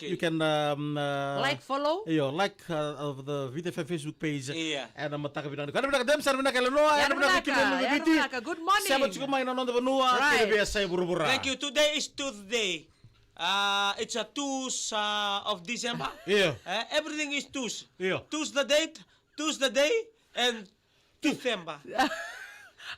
Okay. You can Like, follow. like of the VTFM Facebook page. Iya. And mataka binang. Kada binang dem sar binang Illinois. Yan And binang Runaka, Kim yan Viti. Runaka. Good morning. Sabat ko main non benua. Right. Kaya biasa buru-buru. Thank you. Today is Tuesday. It's a Tuesday of December. Yeah. Everything is Tuesday. Yeah. Tuesday date, Tuesday day, and December.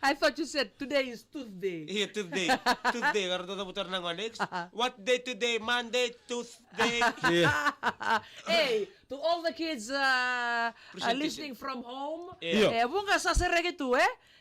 I thought you said today is Tuesday. Iya, Tuesday. Tuesday. Karena tuh putar nang next. What day today? Monday, Tuesday. Yeah. Hey, to all the kids Presentation. listening from home, Yeah. bunga sa serege tu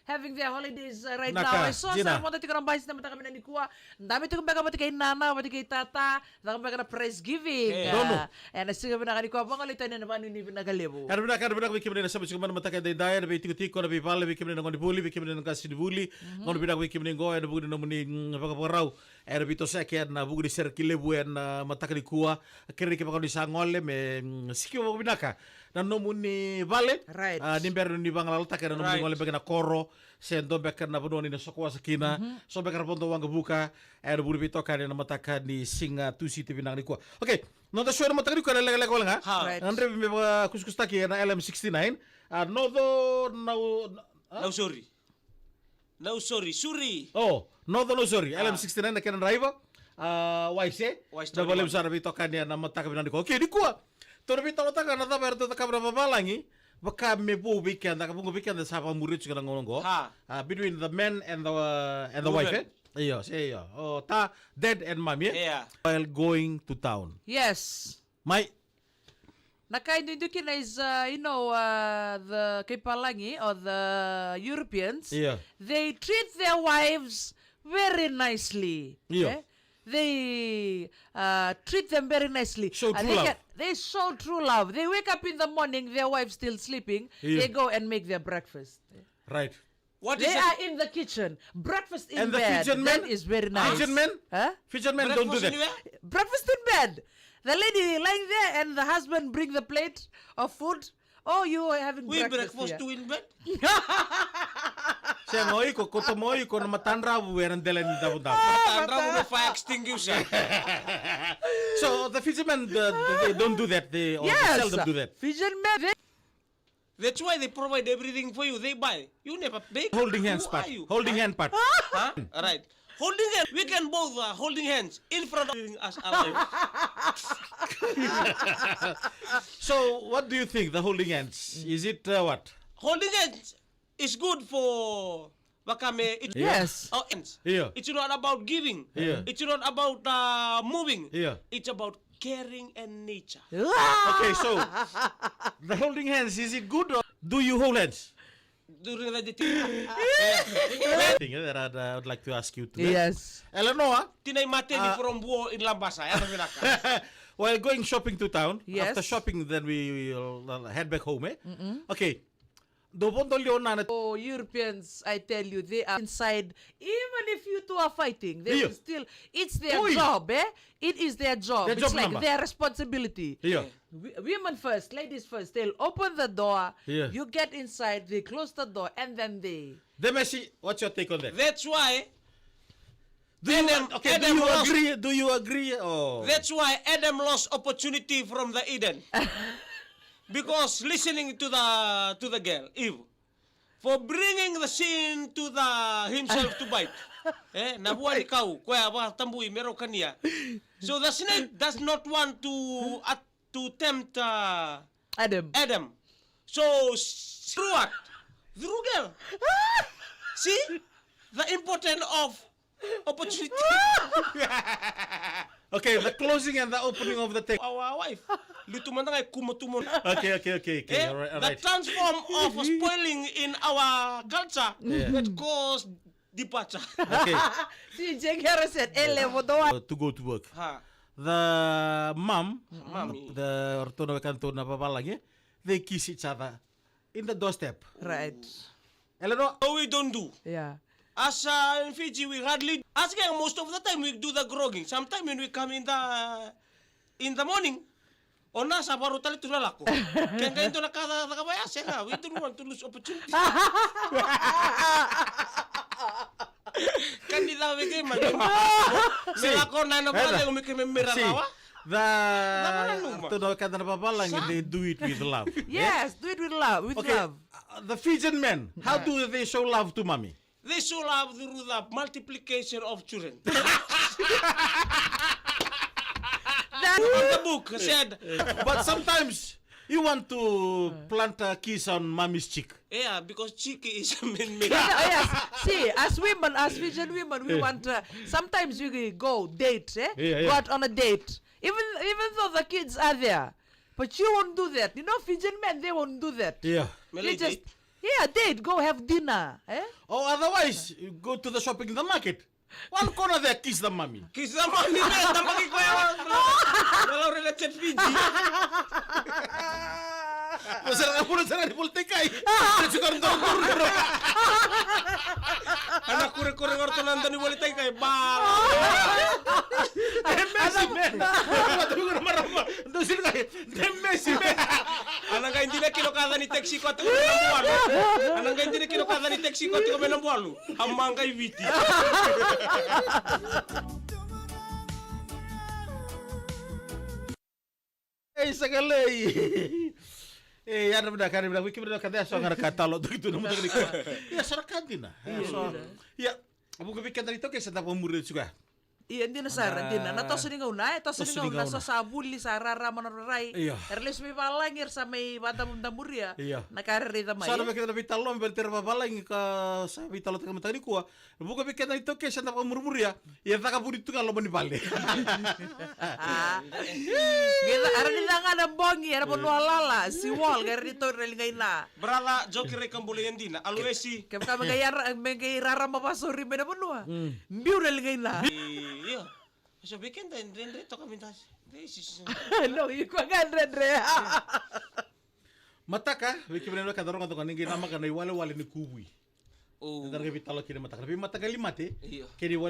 having their holidays right Naka, now. So Gina. sa mo tati karang bayis na mata kami ni kuha. Dami to kumbaga mati kay nana, mati kay tata, da kumbaga na praise giving. Yeah. Dono. And sige na kani kuha pangalitan na naman ni pinagalibo. Kada binang bikin na sabat ko man mataka day daya na tiko na bipala bikin na ngoni buli bikin na kasi dibuli. Ngoni binang bikin na go and bugni na muni pagaparaw. Era bito second na bugni serkile buen mataka di kuha. Kiri ke pakon di sangole me sikio mo binaka. Na no muni vale. Right. Nimber ni bangala taka na no muni Right. ngole bagana koro. Sendo bekar na buno ni na sokwa sakina. So bekar ponto wang buka. Era bugni bito kare na mataka di singa tusi ti binang di kuha. Okay. No ta show na mataka di kuha lega wala nga. Ha. Right. Andre me kuskus taki na LM69. No do No, sorry. No, sorry. Suri. Oh, no sorry. LM69 na kenan driver. YC. YC Da boleh usara bito kanya na mataka binang di kuha. Okay, di kuha. Toro bito taka na ta berto taka berapa balangi. Baka me bu weekend, taka bungo weekend sa pa murid juga ngolongo. Ha. Between the man and the wife. Woman. Iyo, siya. Oh, ta dad and mom, yeah? Yeah. While going to town. Yes. My Nakaindukin is, the Kepalangi or the Europeans, Yeah. they treat their wives very nicely. Yeah. They treat them very nicely. Show true they love. they show true love. They wake up in the morning, their wife's still sleeping. Yeah. They go and make their breakfast. right. What is They it? are in the kitchen. Breakfast in And the bed. Fijian That men? is very nice. Fijian men? Huh? Fijian men don't do Breakfast that. anywhere? Breakfast in bed. The lady lying there and the husband bring the plate of food. Oh, you are having We breakfast here. too in bed. Siya ngoi ko koto moi ko na matandra buweran delen dabu dabu. Tandra mo fire extinguisher. So the fishermen they don't do that. They or Yes. they seldom do that. Fijian men. That's why they provide everything for you. They buy. You never bake. Holding hands Who part. are you? Holding hand part. Huh? Right. Holding hands. We can both holding hands in front of us. So what do you think? The holding hands is it what? Holding hands is good for Wakame. It's Yes. our hands. Yeah. It's not about giving. Yeah. It's not about moving. Yeah. It's about caring and nature. Okay, so the holding hands is it good or do you hold hands? During the Thing that I would like to ask you today. Yes. Eleanor, Tinay mate ni from buo in Lambasa. Ano pinaka? while going shopping to town, Yes. after shopping, then we will head back home. Okay. Dobon leon na Oh, Europeans, I tell you, they are inside. Even if you two are fighting, they Yeah. will still. It's their Oi. job, It is their job. Their It's job like number. their responsibility. Yeah. Women first, ladies first. They'll open the door. Yeah. You get inside. They close the door, and then they. Messi, what's your take on that? That's why. Do you, Adam- do Adam you lost- agree? Do you agree? Oh. That's why Adam lost opportunity from the Eden. Because listening to the girl, Eve, for bringing the sin to the himself to bite. Nabuhay ikaw, kuya ba tambui meron kaniya. So the snake does not want to tempt Adam. So through what? Through girl. See the importance of opportunity. Okay, the closing and the opening of the thing. Our wife, luto man ngay kumutumon. Okay. All right. The transform of spoiling in our culture Yeah. that cause departure. Okay. See, Jake Harrison, elevo To go to work. Ha. The mom, Mommy. the ortono kanto na papalang, they kiss each other in the doorstep. Right. Eleanor, So we don't do. Yeah. As in Fiji, we hardly. As again, most of the time we do the grogging. Sometimes when we come in the morning, o nasa baro tali tulalako. Kaya kayo ito nakabaya siya. We don't want to lose opportunity. Kan di tahu kayak mana. Sila ko na pala umikay may mirarawa. to no kata na papalang they do it with love. Yes, do it with love. With Okay, love. the Fijian men, how do they show love to mommy? They should have through the multiplication of children. The book said, But sometimes you want to plant a kiss on mommy's cheek. yeah, because cheeky is a man-made. Yes. See, as women, as Fijian women, we want. Sometimes we go date, Yeah. Go out on a date, even though the kids are there, but you won't do that. You know, Fijian men, they won't do that. Yeah. They just date, go have dinner, Or otherwise, you go to the shopping in the market. One corner there, kiss the mommy. Kiss the money, man. Tampaki ko yan. Walang related Fiji. Masarap ka puro sarang politika eh. Siguro Anak kure-kure ngorto nandan ni walitay kay bal. Messi men. Ano ko na marama. Doon sila kayo. Messi men. Anang ka hindi na kinokada ni taxi ko at kami ng buwalo. Anang ka hindi na kinokada ni taxi ko at kami ng buwalo. Hamang kay Viti. Sekali. Yan na kan bilang wiki bilang kada so ngara katalo itu namu tadi ko. Ya sarakan dina. So ya abu ko bikin dito kaysa tapos murid juga. Iya, hindi na sara, hindi na. Natos ni ngauna, tos ni ngauna sa sabuli sa rara manaray. Iya. Erlis mi palangir sa may bata mundamurya. Iya. Nakariri tamay. Sana kita lebih talon berter babalang ka sa bitalo ta kamata ko. Buka bikin dito kaysa tapos murmur ya. Ya taka pudi tu kalau manipale. Gila, ara ni nga na bongi, ara mo lala, si wall gar dito relingay na. Brala, joki rekam boleh yang dina. Aluesi. Kaya ka magayara mapasuri me na punwa. Mbiu relingay na. Iya. So bikin dan rento kami tas. This is No, iko nga Andre. Mataka, wiki bilang kadarong kanto kaning nama kana wale ni kubui. Oh. Ntar bitalo kini mataka. Tapi mataka limate. Iya. Kini wale